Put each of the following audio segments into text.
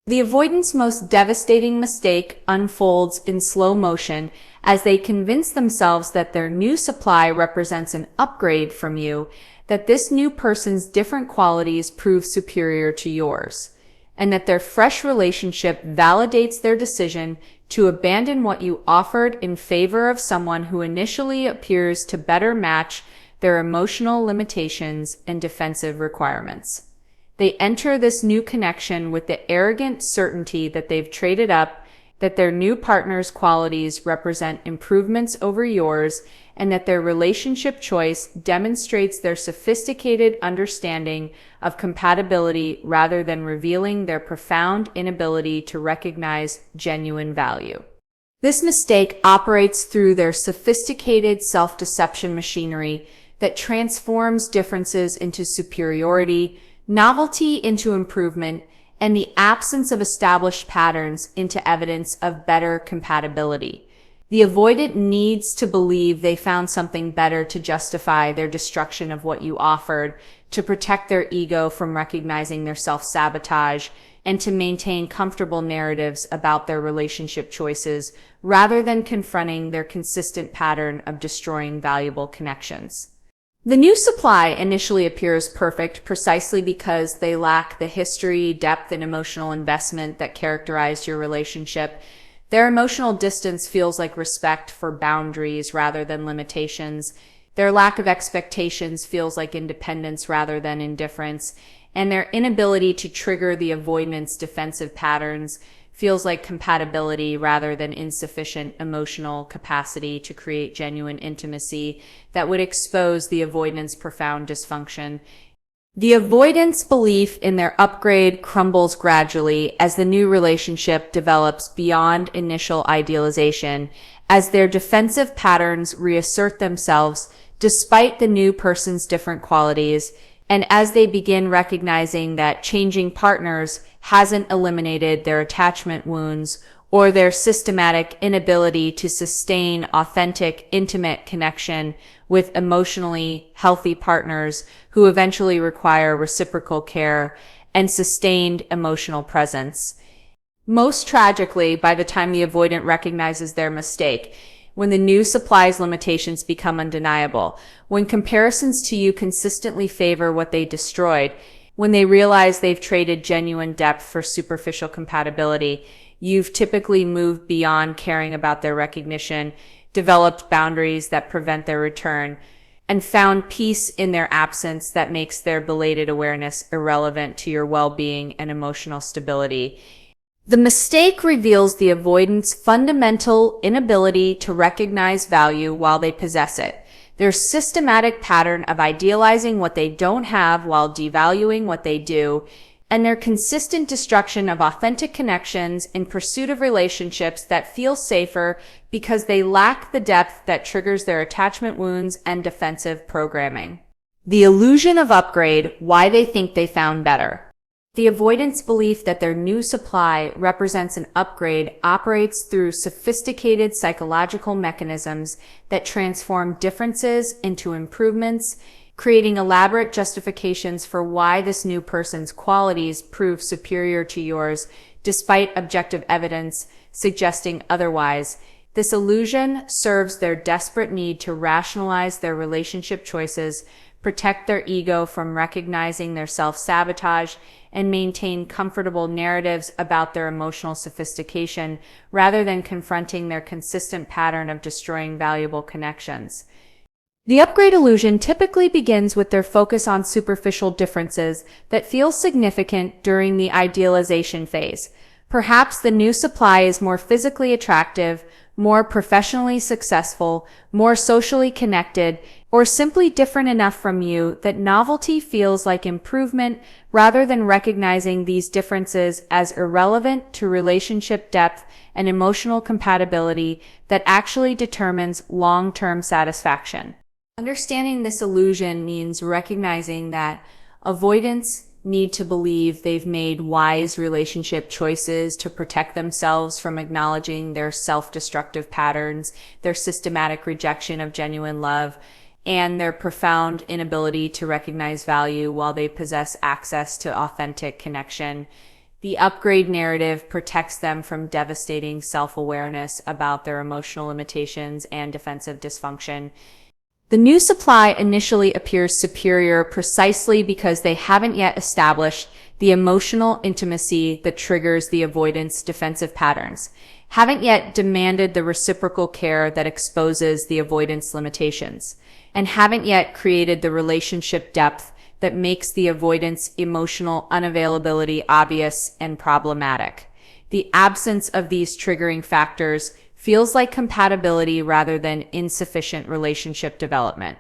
The avoidant's most devastating mistake unfolds in slow motion as they convince themselves that their new supply represents an upgrade from you, that this new person's different qualities prove superior to yours, and that their fresh relationship validates their decision to abandon what you offered in favor of someone who initially appears to better match their emotional limitations and defensive requirements. They enter this new connection with the arrogant certainty that they've traded up, that their new partner's qualities represent improvements over yours, and that their relationship choice demonstrates their sophisticated understanding of compatibility rather than revealing their profound inability to recognize genuine value. This mistake operates through their sophisticated self-deception machinery that transforms differences into superiority, novelty into improvement, and the absence of established patterns into evidence of better compatibility. The avoidant needs to believe they found something better to justify their destruction of what you offered, to protect their ego from recognizing their self-sabotage, and to maintain comfortable narratives about their relationship choices, rather than confronting their consistent pattern of destroying valuable connections. The new supply initially appears perfect precisely because they lack the history, depth, and emotional investment that characterized your relationship. Their emotional distance feels like respect for boundaries rather than limitations. Their lack of expectations feels like independence rather than indifference. And their inability to trigger the avoidance defensive patterns feels like compatibility rather than insufficient emotional capacity to create genuine intimacy that would expose the avoidant's profound dysfunction. The avoidant's belief in their upgrade crumbles gradually as the new relationship develops beyond initial idealization, as their defensive patterns reassert themselves despite the new person's different qualities, and as they begin recognizing that changing partners hasn't eliminated their attachment wounds or their systematic inability to sustain authentic, intimate connection with emotionally healthy partners who eventually require reciprocal care and sustained emotional presence. Most tragically, by the time the avoidant recognizes their mistake, when the new supply's limitations become undeniable, when comparisons to you consistently favor what they destroyed, when they realize they've traded genuine depth for superficial compatibility, you've typically moved beyond caring about their recognition, developed boundaries that prevent their return, and found peace in their absence that makes their belated awareness irrelevant to your well-being and emotional stability. The mistake reveals the avoidant's fundamental inability to recognize value while they possess it. Their systematic pattern of idealizing what they don't have while devaluing what they do, and their consistent destruction of authentic connections in pursuit of relationships that feel safer because they lack the depth that triggers their attachment wounds and defensive programming. The illusion of upgrade, why they think they found better. The avoidant's belief that their new supply represents an upgrade operates through sophisticated psychological mechanisms that transform differences into improvements, creating elaborate justifications for why this new person's qualities prove superior to yours, despite objective evidence suggesting otherwise. This illusion serves their desperate need to rationalize their relationship choices, protect their ego from recognizing their self-sabotage, and maintain comfortable narratives about their emotional sophistication rather than confronting their consistent pattern of destroying valuable connections. The upgrade illusion typically begins with their focus on superficial differences that feel significant during the idealization phase. Perhaps the new supply is more physically attractive, more professionally successful, more socially connected, or simply different enough from you that novelty feels like improvement rather than recognizing these differences as irrelevant to relationship depth and emotional compatibility that actually determines long-term satisfaction. Understanding this illusion means recognizing that avoidants need to believe they've made wise relationship choices to protect themselves from acknowledging their self-destructive patterns, their systematic rejection of genuine love, and their profound inability to recognize value while they possess access to authentic connection. The upgrade narrative protects them from devastating self-awareness about their emotional limitations and defensive dysfunction. The new supply initially appears superior precisely because they haven't yet established the emotional intimacy that triggers the avoidance defensive patterns, haven't yet demanded the reciprocal care that exposes the avoidance limitations, and haven't yet created the relationship depth that makes the avoidance emotional unavailability obvious and problematic. The absence of these triggering factors feels like compatibility rather than insufficient relationship development.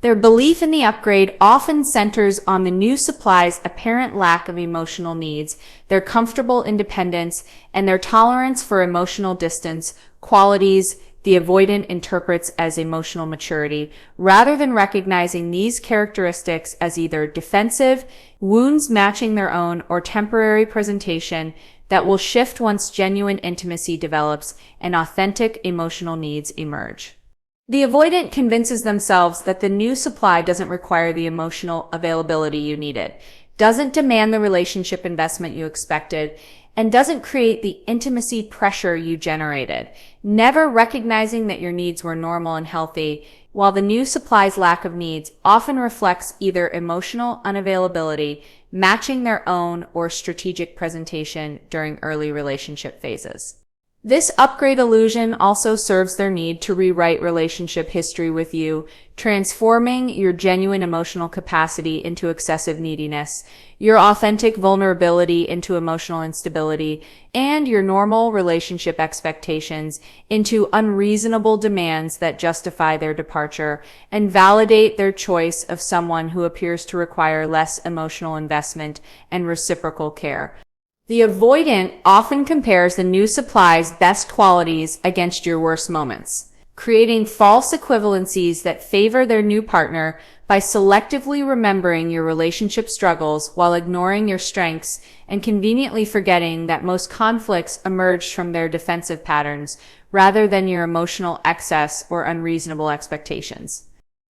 Their belief in the upgrade often centers on the new supply's apparent lack of emotional needs, their comfortable independence, and their tolerance for emotional distance, qualities the avoidant interprets as emotional maturity, rather than recognizing these characteristics as either defensive, wounds matching their own, or temporary presentation that will shift once genuine intimacy develops and authentic emotional needs emerge. The avoidant convinces themselves that the new supply doesn't require the emotional availability you needed, doesn't demand the relationship investment you expected, and doesn't create the intimacy pressure you generated, never recognizing that your needs were normal and healthy, while the new supply's lack of needs often reflects either emotional unavailability, matching their own, or strategic presentation during early relationship phases. This upgrade illusion also serves their need to rewrite relationship history with you, transforming your genuine emotional capacity into excessive neediness, your authentic vulnerability into emotional instability, and your normal relationship expectations into unreasonable demands that justify their departure and validate their choice of someone who appears to require less emotional investment and reciprocal care. The avoidant often compares the new supply's best qualities against your worst moments, creating false equivalencies that favor their new partner by selectively remembering your relationship struggles while ignoring your strengths and conveniently forgetting that most conflicts emerged from their defensive patterns rather than your emotional excess or unreasonable expectations.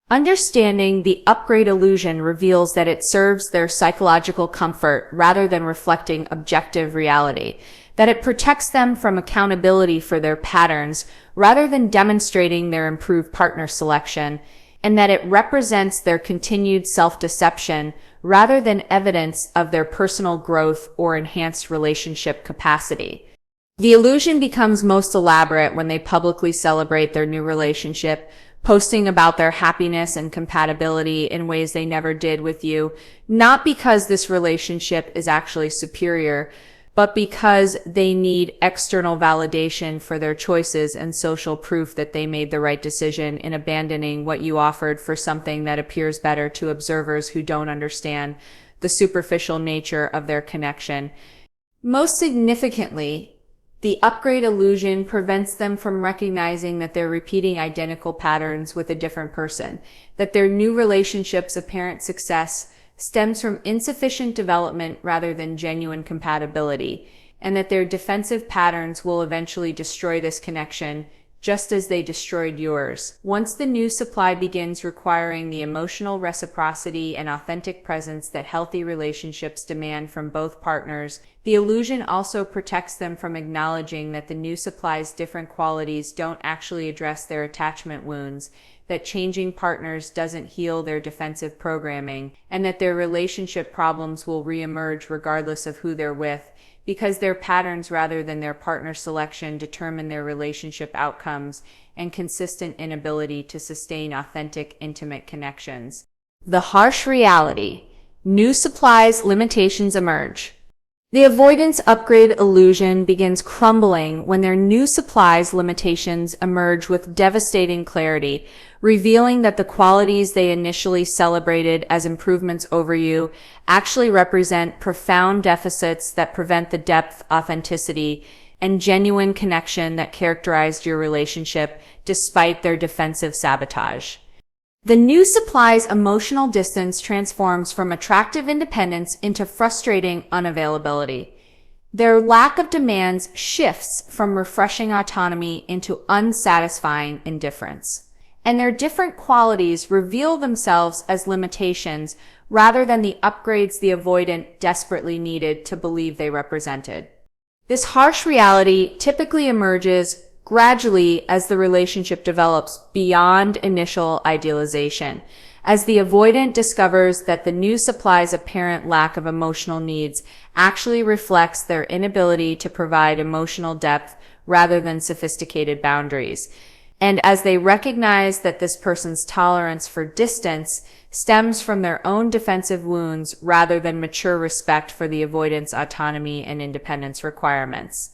Understanding the upgrade illusion reveals that it serves their psychological comfort rather than reflecting objective reality, that it protects them from accountability for their patterns rather than demonstrating their improved partner selection, and that it represents their continued self-deception rather than evidence of their personal growth or enhanced relationship capacity. The illusion becomes most elaborate when they publicly celebrate their new relationship, posting about their happiness and compatibility in ways they never did with you, not because this relationship is actually superior, but because they need external validation for their choices and social proof that they made the right decision in abandoning what you offered for something that appears better to observers who don't understand the superficial nature of their connection. Most significantly, the upgrade illusion prevents them from recognizing that they're repeating identical patterns with a different person, that their new relationship's apparent success stems from insufficient development rather than genuine compatibility, and that their defensive patterns will eventually destroy this connection, just as they destroyed yours. Once the new supply begins requiring the emotional reciprocity and authentic presence that healthy relationships demand from both partners, the illusion also protects them from acknowledging that the new supply's different qualities don't actually address their attachment wounds, that changing partners doesn't heal their defensive programming, and that their relationship problems will reemerge regardless of who they're with, because their patterns rather than their partner selection determine their relationship outcomes and consistent inability to sustain authentic, intimate connections. The harsh reality. New supply's limitations emerge. The avoidance upgrade illusion begins crumbling when their new supply's limitations emerge with devastating clarity, revealing that the qualities they initially celebrated as improvements over you actually represent profound deficits that prevent the depth, authenticity, and genuine connection that characterized your relationship despite their defensive sabotage. The new supply's emotional distance transforms from attractive independence into frustrating unavailability. Their lack of demands shifts from refreshing autonomy into unsatisfying indifference. And their different qualities reveal themselves as limitations rather than the upgrades the avoidant desperately needed to believe they represented. This harsh reality typically emerges gradually as the relationship develops beyond initial idealization, as the avoidant discovers that the new supply's apparent lack of emotional needs actually reflects their inability to provide emotional depth rather than sophisticated boundaries. And as they recognize that this person's tolerance for distance stems from their own defensive wounds rather than mature respect for the avoidant's autonomy and independence requirements.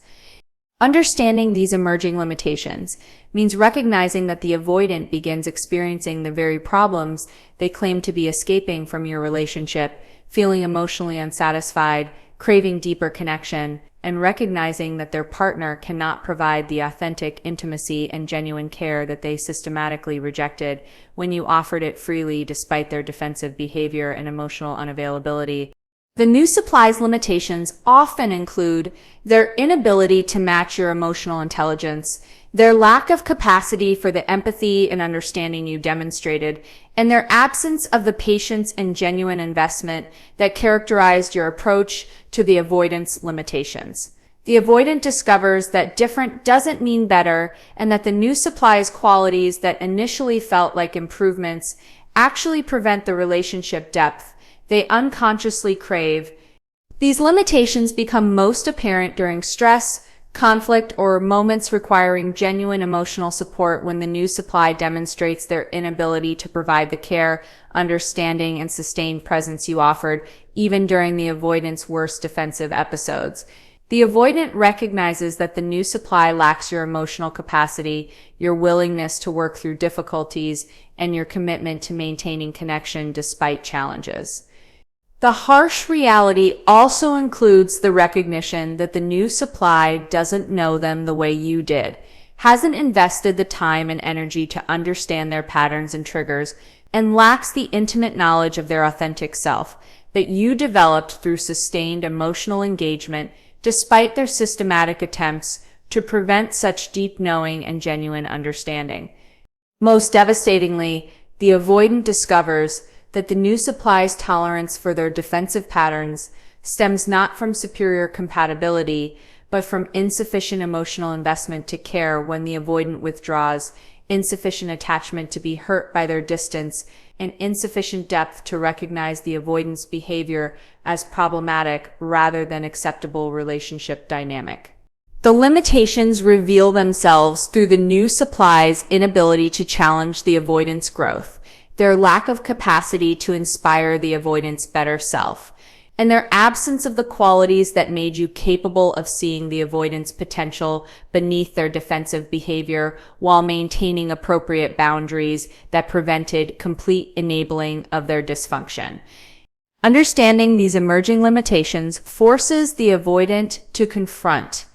Understanding these emerging limitations means recognizing that the avoidant begins experiencing the very problems they claim to be escaping from your relationship, feeling emotionally unsatisfied, craving deeper connection, and recognizing that their partner cannot provide the authentic intimacy and genuine care that they systematically rejected when you offered it freely despite their defensive behavior and emotional unavailability. The new supply's limitations often include their inability to match your emotional intelligence, their lack of capacity for the empathy and understanding you demonstrated, and their absence of the patience and genuine investment that characterized your approach to the avoidance limitations. The avoidant discovers that different doesn't mean better, and that the new supply's qualities that initially felt like improvements actually prevent the relationship depth they unconsciously crave. These limitations become most apparent during stress, conflict, or moments requiring genuine emotional support when the new supply demonstrates their inability to provide the care, understanding, and sustained presence you offered, even during the avoidant's worst defensive episodes. The avoidant recognizes that the new supply lacks your emotional capacity, your willingness to work through difficulties, and your commitment to maintaining connection despite challenges. The harsh reality also includes the recognition that the new supply doesn't know them the way you did, hasn't invested the time and energy to understand their patterns and triggers, and lacks the intimate knowledge of their authentic self that you developed through sustained emotional engagement despite their systematic attempts to prevent such deep knowing and genuine understanding. Most devastatingly, the avoidant discovers that the new supply's tolerance for their defensive patterns stems not from superior compatibility, but from insufficient emotional investment to care when the avoidant withdraws, insufficient attachment to be hurt by their distance, and insufficient depth to recognize the avoidant's behavior as problematic rather than acceptable relationship dynamic. The limitations reveal themselves through the new supply's inability to challenge the avoidant's growth, their lack of capacity to inspire the avoidant's better self, and their absence of the qualities that made you capable of seeing the avoidant's potential beneath their defensive behavior while maintaining appropriate boundaries that prevented complete enabling of their dysfunction. Understanding these emerging limitations forces the avoidant to confront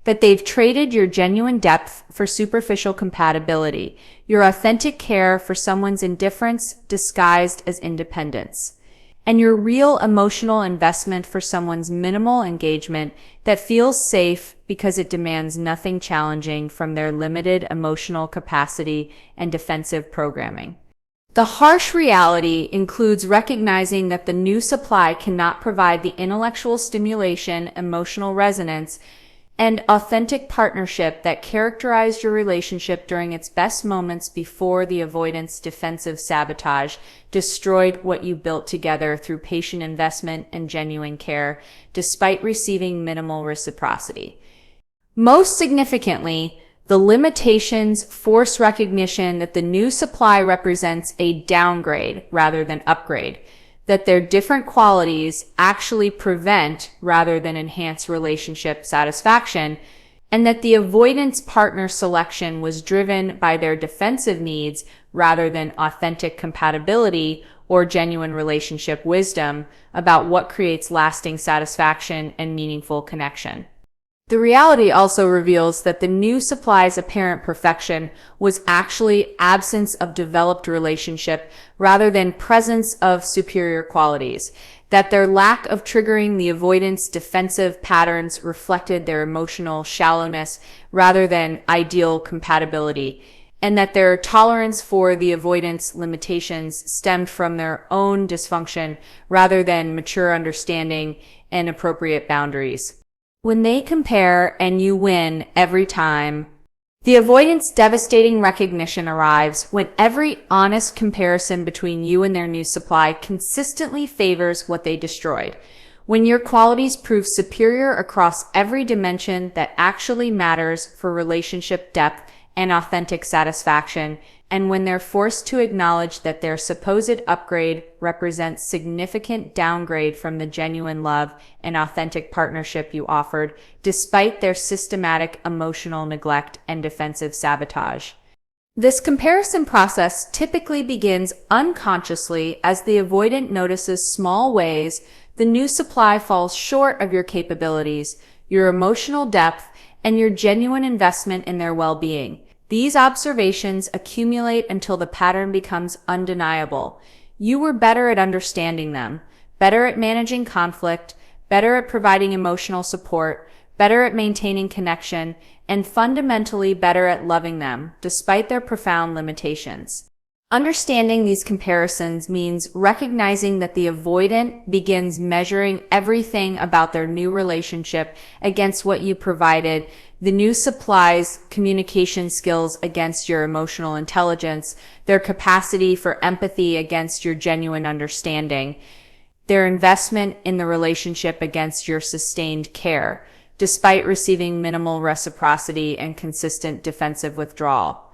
that they've traded your genuine depth for superficial compatibility, your authentic care for someone's indifference disguised as independence, and your real emotional investment for someone's minimal engagement that feels safe because it demands nothing challenging from their limited emotional capacity and defensive programming. The harsh reality includes recognizing that the new supply cannot provide the intellectual stimulation, emotional resonance, and authentic partnership that characterized your relationship during its best moments before the avoidance defensive sabotage destroyed what you built together through patient investment and genuine care, despite receiving minimal reciprocity. Most significantly, the limitations force recognition that the new supply represents a downgrade rather than upgrade, that their different qualities actually prevent rather than enhance relationship satisfaction, and that the avoidance partner selection was driven by their defensive needs rather than authentic compatibility or genuine relationship wisdom about what creates lasting satisfaction and meaningful connection. The reality also reveals that the new supply's apparent perfection was actually absence of developed relationship rather than presence of superior qualities, that their lack of triggering the avoidance defensive patterns reflected their emotional shallowness rather than ideal compatibility, and that their tolerance for the avoidance limitations stemmed from their own dysfunction rather than mature understanding and appropriate boundaries. When they compare and you win every time, the avoidant's devastating recognition arrives when every honest comparison between you and their new supply consistently favors what they destroyed. When your qualities prove superior across every dimension that actually matters for relationship depth and authentic satisfaction, and when they're forced to acknowledge that their supposed upgrade represents significant downgrade from the genuine love and authentic partnership you offered, despite their systematic emotional neglect and defensive sabotage. This comparison process typically begins unconsciously as the avoidant notices small ways the new supply falls short of your capabilities, your emotional depth, and your genuine investment in their well-being. These observations accumulate until the pattern becomes undeniable. You were better at understanding them, better at managing conflict, better at providing emotional support, better at maintaining connection, and fundamentally better at loving them, despite their profound limitations. Understanding these comparisons means recognizing that the avoidant begins measuring everything about their new relationship against what you provided, the new supply's communication skills against your emotional intelligence, their capacity for empathy against your genuine understanding, their investment in the relationship against your sustained care, despite receiving minimal reciprocity and consistent defensive withdrawal.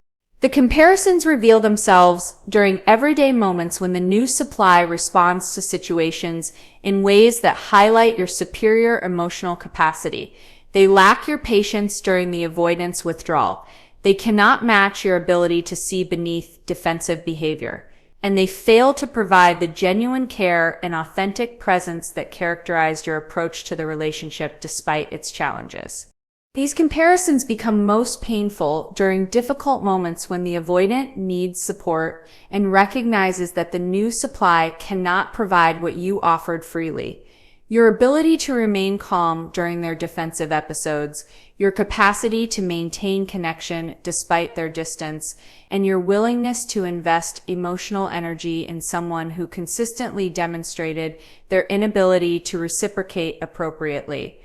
The comparisons reveal themselves during everyday moments when the new supply responds to situations in ways that highlight your superior emotional capacity. They lack your patience during the avoidance withdrawal. They cannot match your ability to see beneath defensive behavior. And they fail to provide the genuine care and authentic presence that characterized your approach to the relationship despite its challenges. These comparisons become most painful during difficult moments when the avoidant needs support and recognizes that the new supply cannot provide what you offered freely. Your ability to remain calm during their defensive episodes, your capacity to maintain connection despite their distance, and your willingness to invest emotional energy in someone who consistently demonstrated their inability to reciprocate appropriately.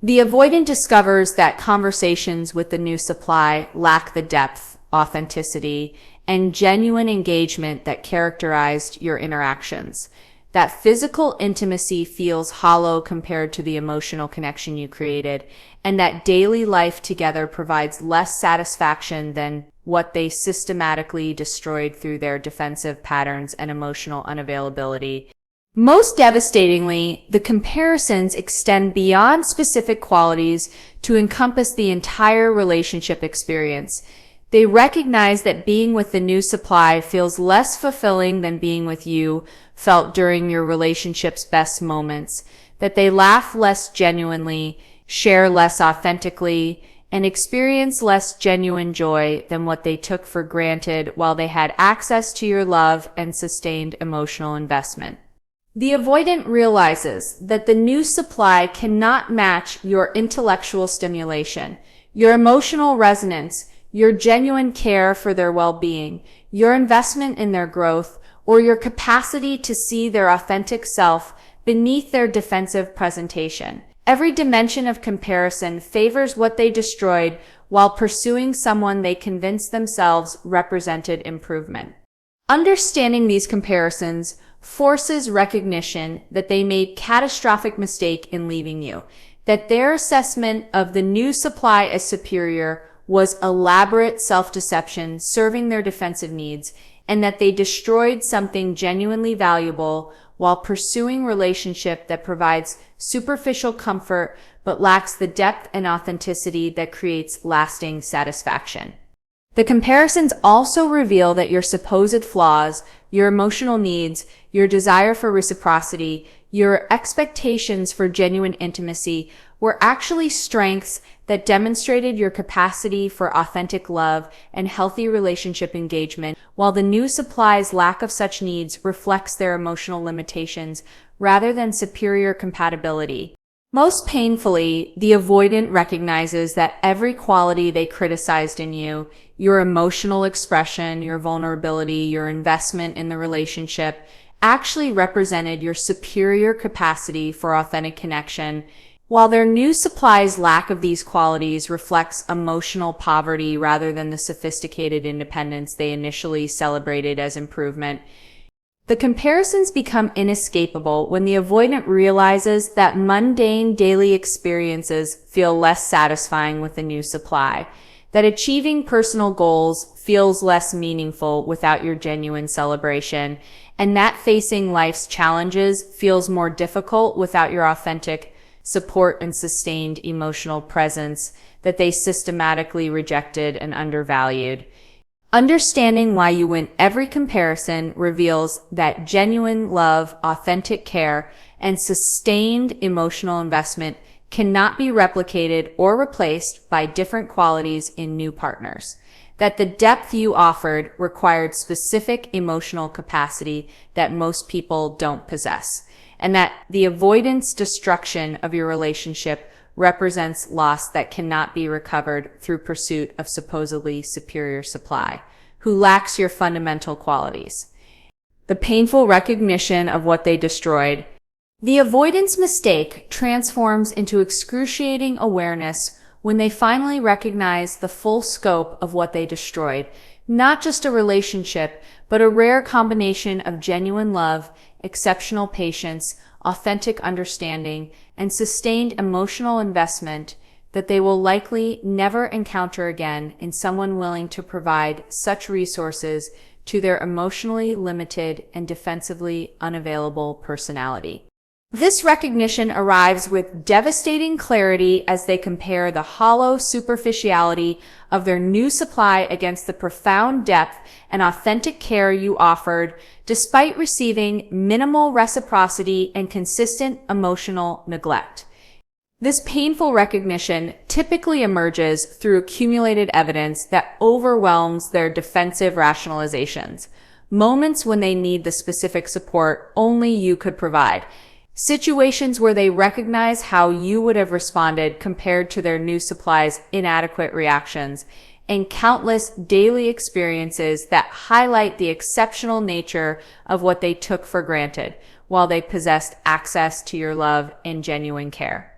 The avoidant discovers that conversations with the new supply lack the depth, authenticity, and genuine engagement that characterized your interactions. That physical intimacy feels hollow compared to the emotional connection you created, and that daily life together provides less satisfaction than what they systematically destroyed through their defensive patterns and emotional unavailability. Most devastatingly, the comparisons extend beyond specific qualities to encompass the entire relationship experience. They recognize that being with the new supply feels less fulfilling than being with you felt during your relationship's best moments, that they laugh less genuinely, share less authentically, and experience less genuine joy than what they took for granted while they had access to your love and sustained emotional investment. The avoidant realizes that the new supply cannot match your intellectual stimulation, your emotional resonance, your genuine care for their well-being, your investment in their growth, or your capacity to see their authentic self beneath their defensive presentation. Every dimension of comparison favors what they destroyed while pursuing someone they convinced themselves represented improvement. Understanding these comparisons forces recognition that they made catastrophic mistake in leaving you, that their assessment of the new supply as superior was elaborate self-deception serving their defensive needs, and that they destroyed something genuinely valuable while pursuing relationship that provides superficial comfort but lacks the depth and authenticity that creates lasting satisfaction. The comparisons also reveal that your supposed flaws, your emotional needs, your desire for reciprocity, your expectations for genuine intimacy were actually strengths that demonstrated your capacity for authentic love and healthy relationship engagement, while the new supply's lack of such needs reflects their emotional limitations rather than superior compatibility. Most painfully, the avoidant recognizes that every quality they criticized in you, your emotional expression, your vulnerability, your investment in the relationship, actually represented your superior capacity for authentic connection, while their new supply's lack of these qualities reflects emotional poverty rather than the sophisticated independence they initially celebrated as improvement. The comparisons become inescapable when the avoidant realizes that mundane daily experiences feel less satisfying with the new supply, that achieving personal goals feels less meaningful without your genuine celebration, and that facing life's challenges feels more difficult without your authentic support and sustained emotional presence that they systematically rejected and undervalued. Understanding why you win every comparison reveals that genuine love, authentic care, and sustained emotional investment cannot be replicated or replaced by different qualities in new partners. That the depth you offered required specific emotional capacity that most people don't possess. And that the avoidance destruction of your relationship represents loss that cannot be recovered through pursuit of supposedly superior supply, who lacks your fundamental qualities. The painful recognition of what they destroyed. The avoidance mistake transforms into excruciating awareness when they finally recognize the full scope of what they destroyed, not just a relationship, but a rare combination of genuine love, exceptional patience, authentic understanding, and sustained emotional investment that they will likely never encounter again in someone willing to provide such resources to their emotionally limited and defensively unavailable personality. This recognition arrives with devastating clarity as they compare the hollow superficiality of their new supply against the profound depth and authentic care you offered, despite receiving minimal reciprocity and consistent emotional neglect. This painful recognition typically emerges through accumulated evidence that overwhelms their defensive rationalizations, moments when they need the specific support only you could provide, situations where they recognize how you would have responded compared to their new supply's inadequate reactions, and countless daily experiences that highlight the exceptional nature of what they took for granted while they possessed access to your love and genuine care.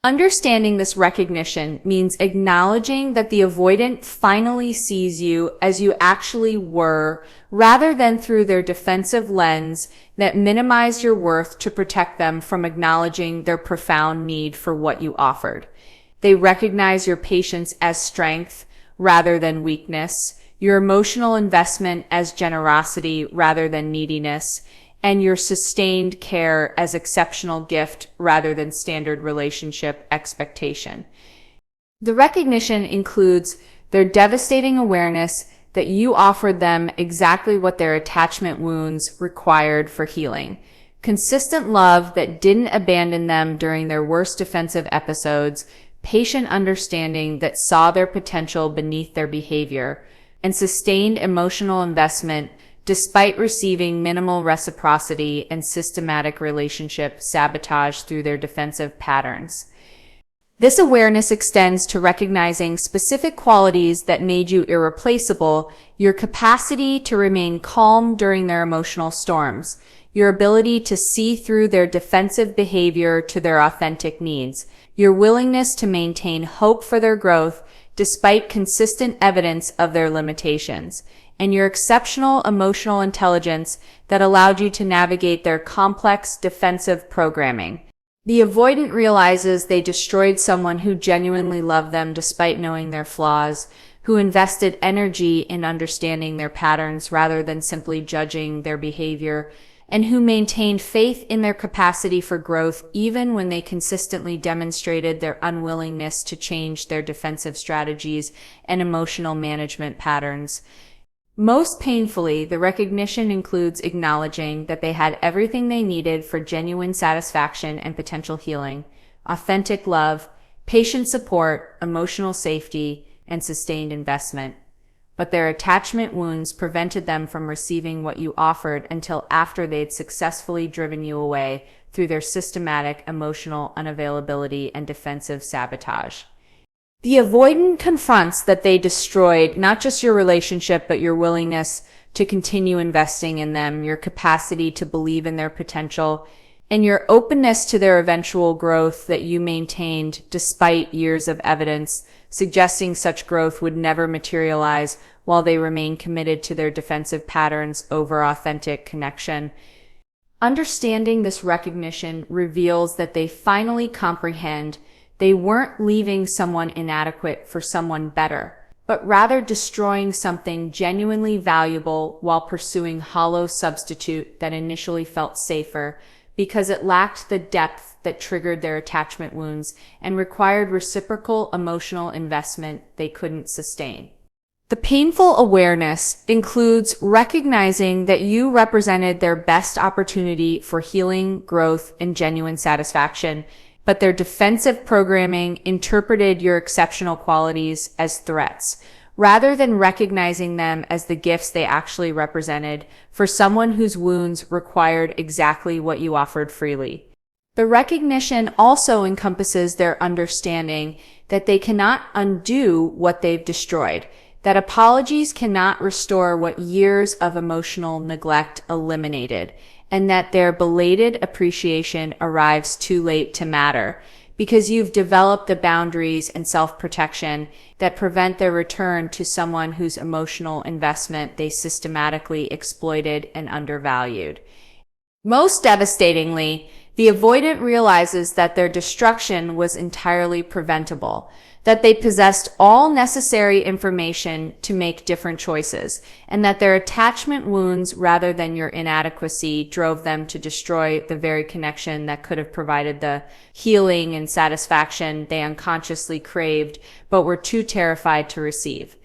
Understanding this recognition means acknowledging that the avoidant finally sees you as you actually were, rather than through their defensive lens that minimized your worth to protect them from acknowledging their profound need for what you offered. They recognize your patience as strength rather than weakness, your emotional investment as generosity rather than neediness, and your sustained care as exceptional gift rather than standard relationship expectation. The recognition includes their devastating awareness that you offered them exactly what their attachment wounds required for healing. Consistent love that didn't abandon them during their worst defensive episodes, patient understanding that saw their potential beneath their behavior, and sustained emotional investment despite receiving minimal reciprocity and systematic relationship sabotage through their defensive patterns. This awareness extends to recognizing specific qualities that made you irreplaceable, your capacity to remain calm during their emotional storms, your ability to see through their defensive behavior to their authentic needs, your willingness to maintain hope for their growth despite consistent evidence of their limitations, and your exceptional emotional intelligence that allowed you to navigate their complex defensive programming. The avoidant realizes they destroyed someone who genuinely loved them despite knowing their flaws, who invested energy in understanding their patterns rather than simply judging their behavior, and who maintained faith in their capacity for growth even when they consistently demonstrated their unwillingness to change their defensive strategies and emotional management patterns. Most painfully, the recognition includes acknowledging that they had everything they needed for genuine satisfaction and potential healing: authentic love, patient support, emotional safety, and sustained investment. but their attachment wounds prevented them from receiving what you offered until after they'd successfully driven you away through their systematic emotional unavailability and defensive sabotage. The avoidant confronts that they destroyed not just your relationship, but your willingness to continue investing in them, your capacity to believe in their potential, and your openness to their eventual growth that you maintained despite years of evidence suggesting such growth would never materialize while they remain committed to their defensive patterns over authentic connection. Understanding this recognition reveals that they finally comprehend they weren't leaving someone inadequate for someone better, but rather destroying something genuinely valuable while pursuing a hollow substitute that initially felt safer because it lacked the depth that triggered their attachment wounds and required reciprocal emotional investment they couldn't sustain. The painful awareness includes recognizing that you represented their best opportunity for healing, growth, and genuine satisfaction, but their defensive programming interpreted your exceptional qualities as threats, rather than recognizing them as the gifts they actually represented for someone whose wounds required exactly what you offered freely. The recognition also encompasses their understanding that they cannot undo what they've destroyed, that apologies cannot restore what years of emotional neglect eliminated, and that their belated appreciation arrives too late to matter, because you've developed the boundaries and self-protection that prevent their return to someone whose emotional investment they systematically exploited and undervalued. Most devastatingly, the avoidant realizes that their destruction was entirely preventable, that they possessed all necessary information to make different choices, and that their attachment wounds rather than your inadequacy drove them to destroy the very connection that could have provided the healing and satisfaction they unconsciously craved but were too terrified to receive.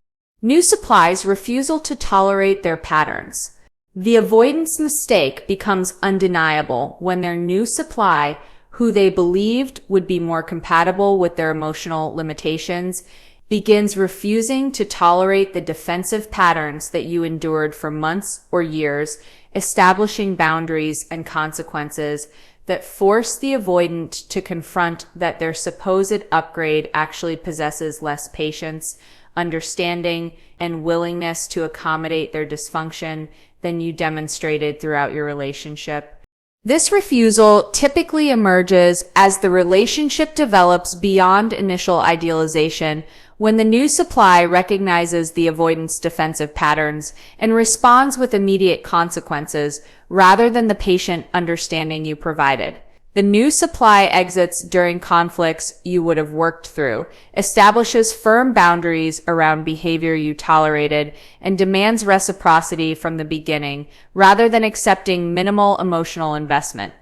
New supply's refusal to tolerate their patterns. The avoidance mistake becomes undeniable when their new supply, who they believed would be more compatible with their emotional limitations, begins refusing to tolerate the defensive patterns that you endured for months or years, establishing boundaries and consequences that force the avoidant to confront that their supposed upgrade actually possesses less patience, understanding, and willingness to accommodate their dysfunction than you demonstrated throughout your relationship. This refusal typically emerges as the relationship develops beyond initial idealization, when the new supply recognizes the avoidant's defensive patterns and responds with immediate consequences rather than the patient understanding you provided. The new supply exits during conflicts you would have worked through, establishes firm boundaries around behavior you tolerated, and demands reciprocity from the beginning, rather than accepting minimal emotional investment.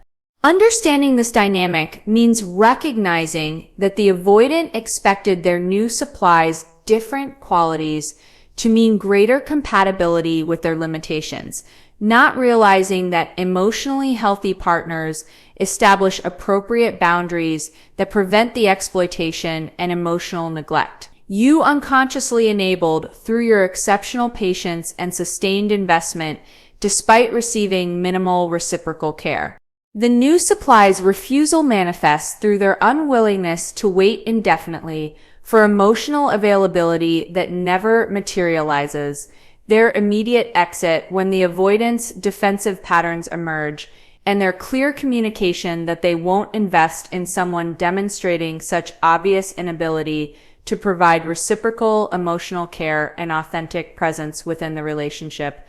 Understanding this dynamic means recognizing that the avoidant expected their new supply's different qualities to mean greater compatibility with their limitations, not realizing that emotionally healthy partners establish appropriate boundaries that prevent the exploitation and emotional neglect you unconsciously enabled through your exceptional patience and sustained investment despite receiving minimal reciprocal care. The new supply's refusal manifests through their unwillingness to wait indefinitely for emotional availability that never materializes, their immediate exit when the avoidance defensive patterns emerge, and their clear communication that they won't invest in someone demonstrating such obvious inability to provide reciprocal emotional care and authentic presence within the relationship.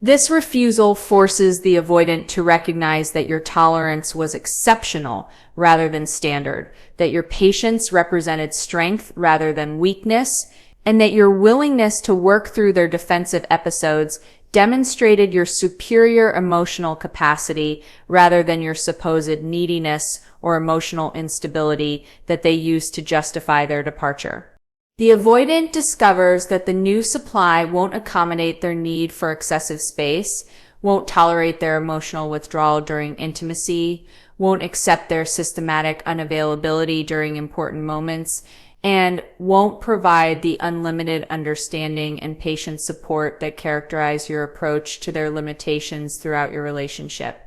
This refusal forces the avoidant to recognize that your tolerance was exceptional rather than standard, that your patience represented strength rather than weakness, and that your willingness to work through their defensive episodes demonstrated your superior emotional capacity rather than your supposed neediness or emotional instability that they used to justify their departure. The avoidant discovers that the new supply won't accommodate their need for excessive space, won't tolerate their emotional withdrawal during intimacy, won't accept their systematic unavailability during important moments, and won't provide the unlimited understanding and patient support that characterize your approach to their limitations throughout your relationship.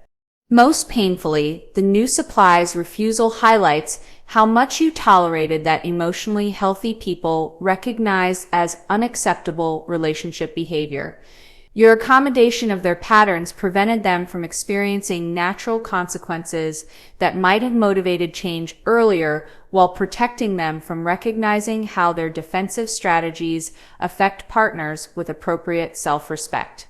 Most painfully, the new supply's refusal highlights how much you tolerated that emotionally healthy people recognize as unacceptable relationship behavior. Your accommodation of their patterns prevented them from experiencing natural consequences that might have motivated change earlier, while protecting them from recognizing how their defensive strategies affect partners with appropriate self-respect.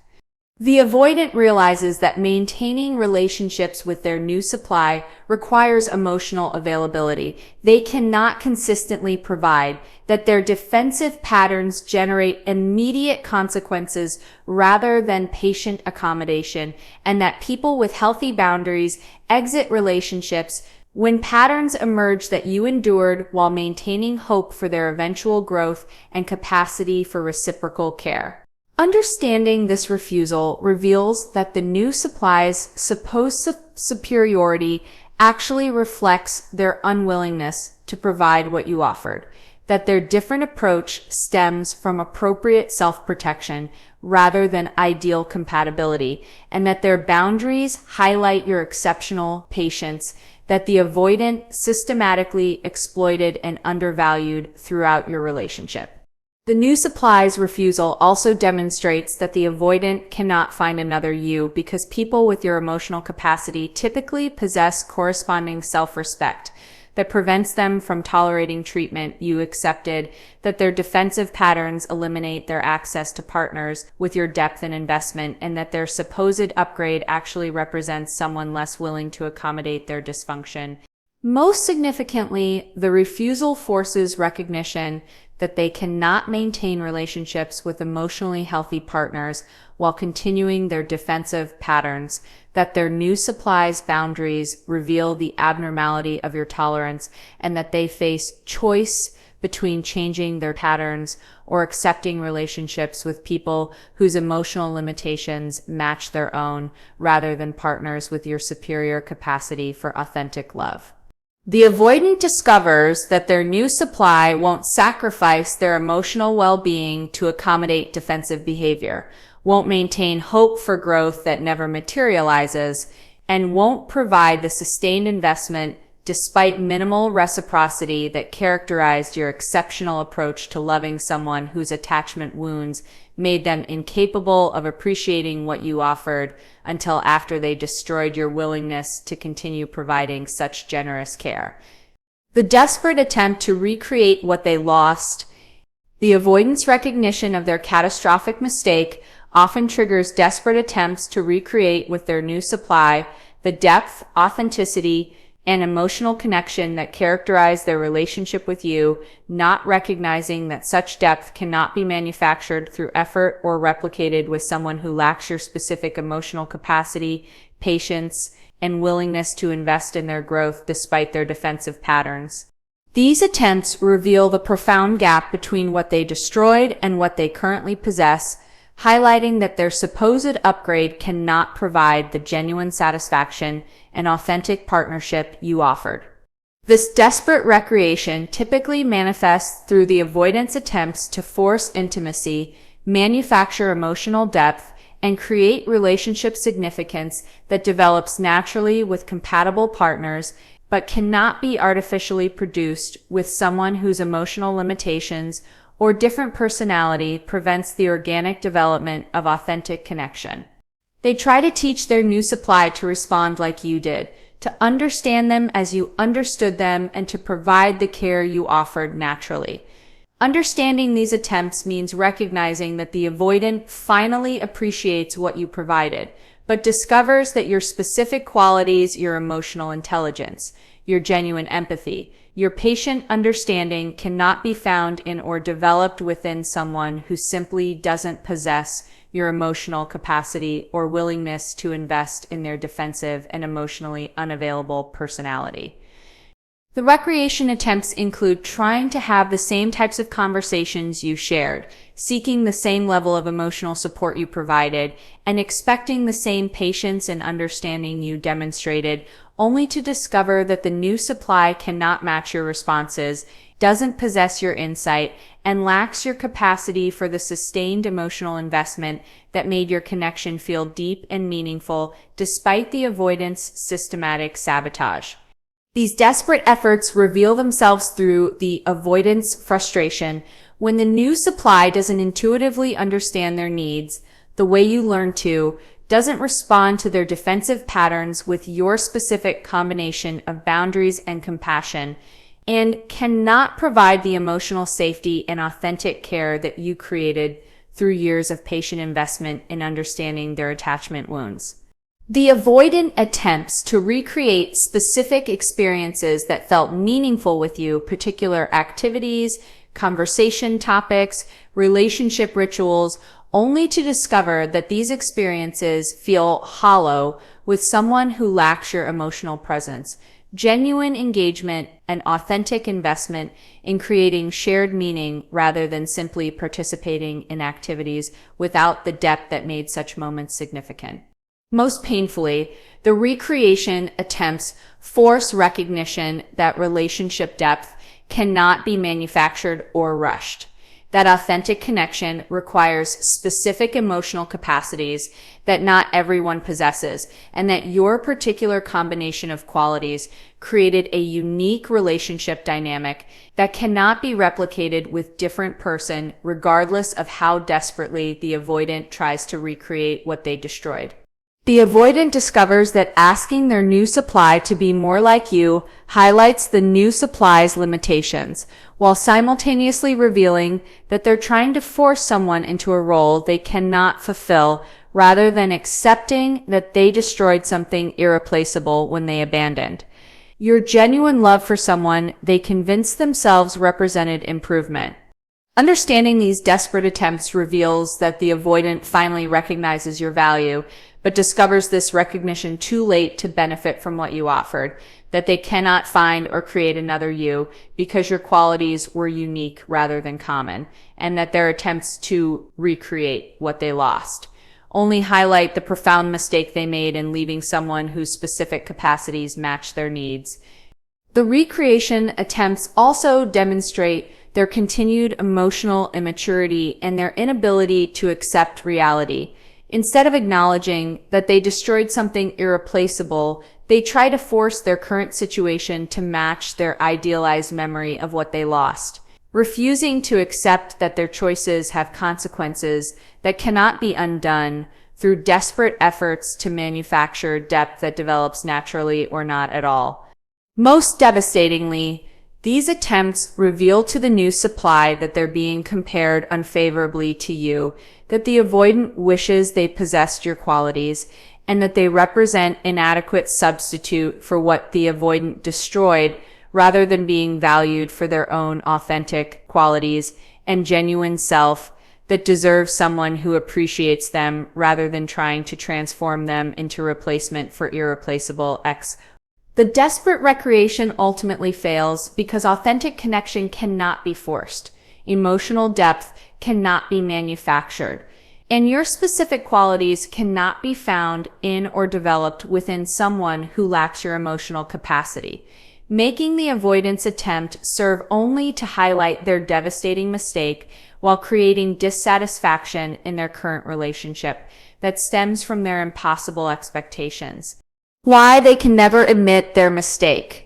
The avoidant realizes that maintaining relationships with their new supply requires emotional availability they cannot consistently provide, that their defensive patterns generate immediate consequences rather than patient accommodation, and that people with healthy boundaries exit relationships when patterns emerge that you endured while maintaining hope for their eventual growth and capacity for reciprocal care. Understanding this refusal reveals that the new supply's supposed superiority actually reflects their unwillingness to provide what you offered, that their different approach stems from appropriate self-protection rather than ideal compatibility, and that their boundaries highlight your exceptional patience that the avoidant systematically exploited and undervalued throughout your relationship. The new supply's refusal also demonstrates that the avoidant cannot find another you because people with your emotional capacity typically possess corresponding self-respect that prevents them from tolerating treatment you accepted, that their defensive patterns eliminate their access to partners with your depth and investment, and that their supposed upgrade actually represents someone less willing to accommodate their dysfunction. Most significantly, the refusal forces recognition that they cannot maintain relationships with emotionally healthy partners while continuing their defensive patterns, that their new supply's boundaries reveal the abnormality of your tolerance, and that they face choice between changing their patterns or accepting relationships with people whose emotional limitations match their own, rather than partners with your superior capacity for authentic love. The avoidant discovers that their new supply won't sacrifice their emotional well-being to accommodate defensive behavior, won't maintain hope for growth that never materializes, and won't provide the sustained investment despite minimal reciprocity that characterized your exceptional approach to loving someone whose attachment wounds made them incapable of appreciating what you offered until after they destroyed your willingness to continue providing such generous care. The desperate attempt to recreate what they lost, the avoidance recognition of their catastrophic mistake, often triggers desperate attempts to recreate with their new supply the depth, authenticity, and emotional connection that characterize their relationship with you, not recognizing that such depth cannot be manufactured through effort or replicated with someone who lacks your specific emotional capacity, patience, and willingness to invest in their growth despite their defensive patterns. These attempts reveal the profound gap between what they destroyed and what they currently possess, highlighting that their supposed upgrade cannot provide the genuine satisfaction and authentic partnership you offered. This desperate recreation typically manifests through the avoidance attempts to force intimacy, manufacture emotional depth, and create relationship significance that develops naturally with compatible partners, but cannot be artificially produced with someone whose emotional limitations or different personality prevents the organic development of authentic connection. They try to teach their new supply to respond like you did, to understand them as you understood them, and to provide the care you offered naturally. Understanding these attempts means recognizing that the avoidant finally appreciates what you provided, but discovers that your specific qualities, your emotional intelligence, your genuine empathy, your patient understanding cannot be found in or developed within someone who simply doesn't possess your emotional capacity or willingness to invest in their defensive and emotionally unavailable personality. The recreation attempts include trying to have the same types of conversations you shared, seeking the same level of emotional support you provided, and expecting the same patience and understanding you demonstrated, only to discover that the new supply cannot match your responses, doesn't possess your insight, and lacks your capacity for the sustained emotional investment that made your connection feel deep and meaningful despite the avoidance systematic sabotage. These desperate efforts reveal themselves through the avoidance frustration when the new supply doesn't intuitively understand their needs the way you learn to, doesn't respond to their defensive patterns with your specific combination of boundaries and compassion, and cannot provide the emotional safety and authentic care that you created through years of patient investment in understanding their attachment wounds. The avoidant attempts to recreate specific experiences that felt meaningful with you, particular activities, conversation topics, relationship rituals, only to discover that these experiences feel hollow with someone who lacks your emotional presence, genuine engagement, and authentic investment in creating shared meaning rather than simply participating in activities without the depth that made such moments significant. Most painfully, the recreation attempts force recognition that relationship depth cannot be manufactured or rushed. That authentic connection requires specific emotional capacities that not everyone possesses, and that your particular combination of qualities created a unique relationship dynamic that cannot be replicated with different person, regardless of how desperately the avoidant tries to recreate what they destroyed. The avoidant discovers that asking their new supply to be more like you highlights the new supply's limitations, while simultaneously revealing that they're trying to force someone into a role they cannot fulfill, rather than accepting that they destroyed something irreplaceable when they abandoned. Your genuine love for someone they convinced themselves represented improvement. Understanding these desperate attempts reveals that the avoidant finally recognizes your value, but discovers this recognition too late to benefit from what you offered, that they cannot find or create another you because your qualities were unique rather than common, and that their attempts to recreate what they lost only highlight the profound mistake they made in leaving someone whose specific capacities match their needs. The recreation attempts also demonstrate their continued emotional immaturity and their inability to accept reality. Instead of acknowledging that they destroyed something irreplaceable, they try to force their current situation to match their idealized memory of what they lost, refusing to accept that their choices have consequences that cannot be undone through desperate efforts to manufacture depth that develops naturally or not at all. Most devastatingly, these attempts reveal to the new supply that they're being compared unfavorably to you, that the avoidant wishes they possessed your qualities, and that they represent inadequate substitute for what the avoidant destroyed, rather than being valued for their own authentic qualities and genuine self that deserve someone who appreciates them rather than trying to transform them into replacement for irreplaceable X. The desperate recreation ultimately fails because authentic connection cannot be forced. Emotional depth cannot be manufactured, and your specific qualities cannot be found in or developed within someone who lacks your emotional capacity, making the avoidance attempt serve only to highlight their devastating mistake while creating dissatisfaction in their current relationship that stems from their impossible expectations. Why they can never admit their mistake.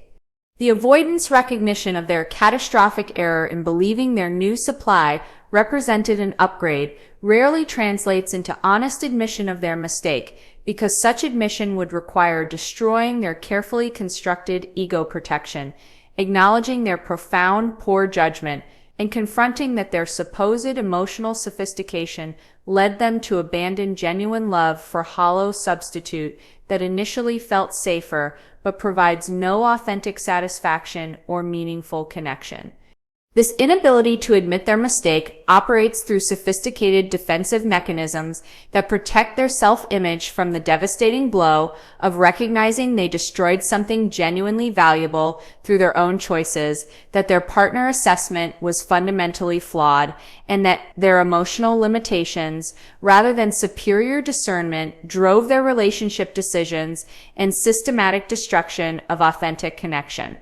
The avoidance recognition of their catastrophic error in believing their new supply represented an upgrade rarely translates into honest admission of their mistake, because such admission would require destroying their carefully constructed ego protection, acknowledging their profound poor judgment, and confronting that their supposed emotional sophistication led them to abandon genuine love for hollow substitute that initially felt safer but provides no authentic satisfaction or meaningful connection. This inability to admit their mistake operates through sophisticated defensive mechanisms that protect their self-image from the devastating blow of recognizing they destroyed something genuinely valuable through their own choices, that their partner assessment was fundamentally flawed, and that their emotional limitations, rather than superior discernment, drove their relationship decisions and systematic destruction of authentic connection.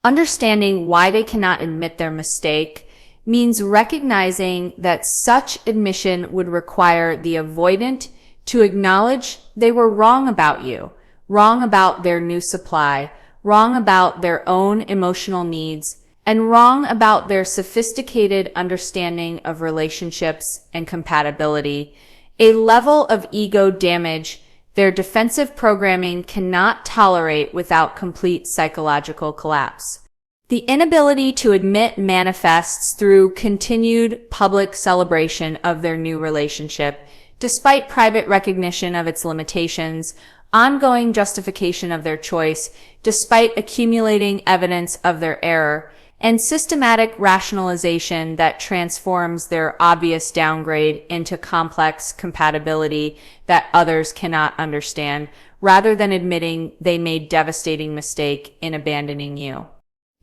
Understanding why they cannot admit their mistake means recognizing that such admission would require the avoidant to acknowledge they were wrong about you, wrong about their new supply, wrong about their own emotional needs, and wrong about their sophisticated understanding of relationships and compatibility, a level of ego damage their defensive programming cannot tolerate without complete psychological collapse. The inability to admit manifests through continued public celebration of their new relationship, despite private recognition of its limitations, ongoing justification of their choice, despite accumulating evidence of their error, and systematic rationalization that transforms their obvious downgrade into complex compatibility that others cannot understand, rather than admitting they made devastating mistake in abandoning you.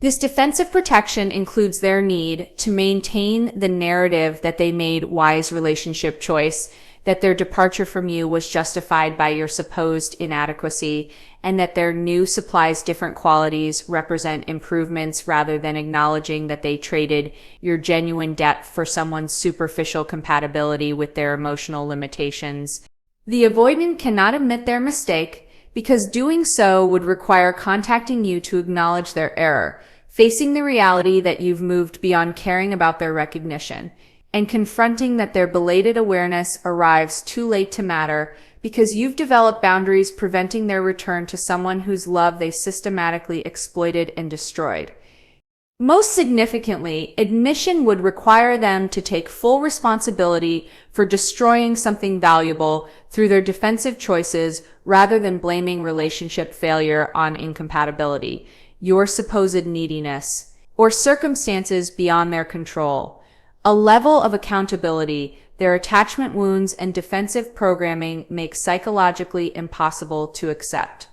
This defensive protection includes their need to maintain the narrative that they made wise relationship choice, that their departure from you was justified by your supposed inadequacy, and that their new supply's different qualities represent improvements rather than acknowledging that they traded your genuine depth for someone's superficial compatibility with their emotional limitations. The avoidant cannot admit their mistake because doing so would require contacting you to acknowledge their error, facing the reality that you've moved beyond caring about their recognition, and confronting that their belated awareness arrives too late to matter because you've developed boundaries preventing their return to someone whose love they systematically exploited and destroyed. Most significantly, admission would require them to take full responsibility for destroying something valuable through their defensive choices rather than blaming relationship failure on incompatibility, your supposed neediness, or circumstances beyond their control. A level of accountability their attachment wounds and defensive programming make psychologically impossible to accept.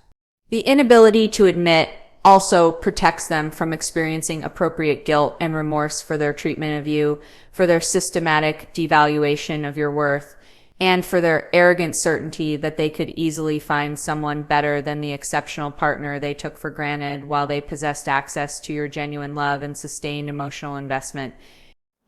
The inability to admit also protects them from experiencing appropriate guilt and remorse for their treatment of you, for their systematic devaluation of your worth, and for their arrogant certainty that they could easily find someone better than the exceptional partner they took for granted while they possessed access to your genuine love and sustained emotional investment.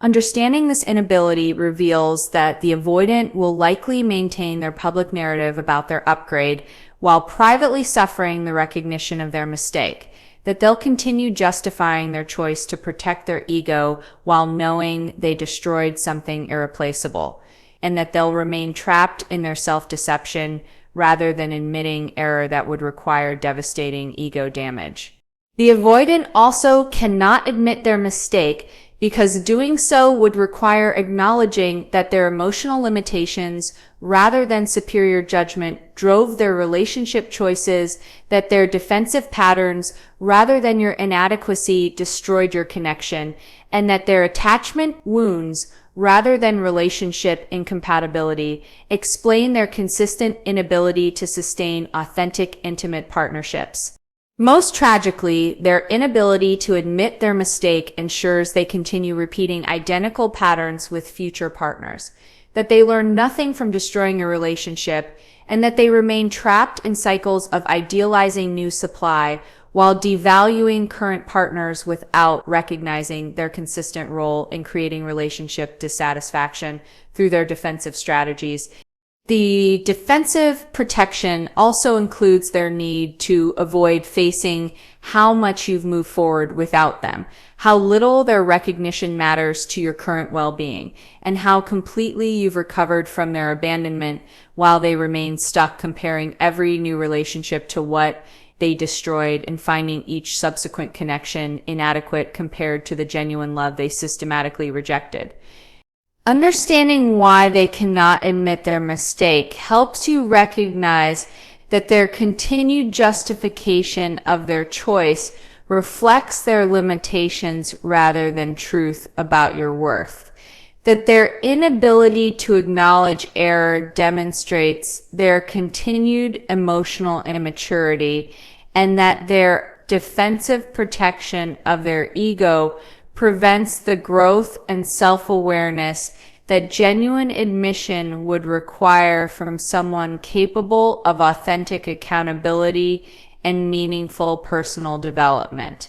Understanding this inability reveals that the avoidant will likely maintain their public narrative about their upgrade while privately suffering the recognition of their mistake, that they'll continue justifying their choice to protect their ego while knowing they destroyed something irreplaceable, and that they'll remain trapped in their self-deception rather than admitting error that would require devastating ego damage. The avoidant also cannot admit their mistake because doing so would require acknowledging that their emotional limitations rather than superior judgment drove their relationship choices, that their defensive patterns rather than your inadequacy destroyed your connection, and that their attachment wounds rather than relationship incompatibility explain their consistent inability to sustain authentic, intimate partnerships. Most tragically, their inability to admit their mistake ensures they continue repeating identical patterns with future partners, that they learn nothing from destroying a relationship, and that they remain trapped in cycles of idealizing new supply while devaluing current partners without recognizing their consistent role in creating relationship dissatisfaction through their defensive strategies. The defensive protection also includes their need to avoid facing how much you've moved forward without them, how little their recognition matters to your current well-being, and how completely you've recovered from their abandonment while they remain stuck comparing every new relationship to what they destroyed and finding each subsequent connection inadequate compared to the genuine love they systematically rejected. Understanding why they cannot admit their mistake helps you recognize that their continued justification of their choice reflects their limitations rather than truth about your worth. That their inability to acknowledge error demonstrates their continued emotional immaturity, and that their defensive protection of their ego prevents the growth and self-awareness that genuine admission would require from someone capable of authentic accountability and meaningful personal development.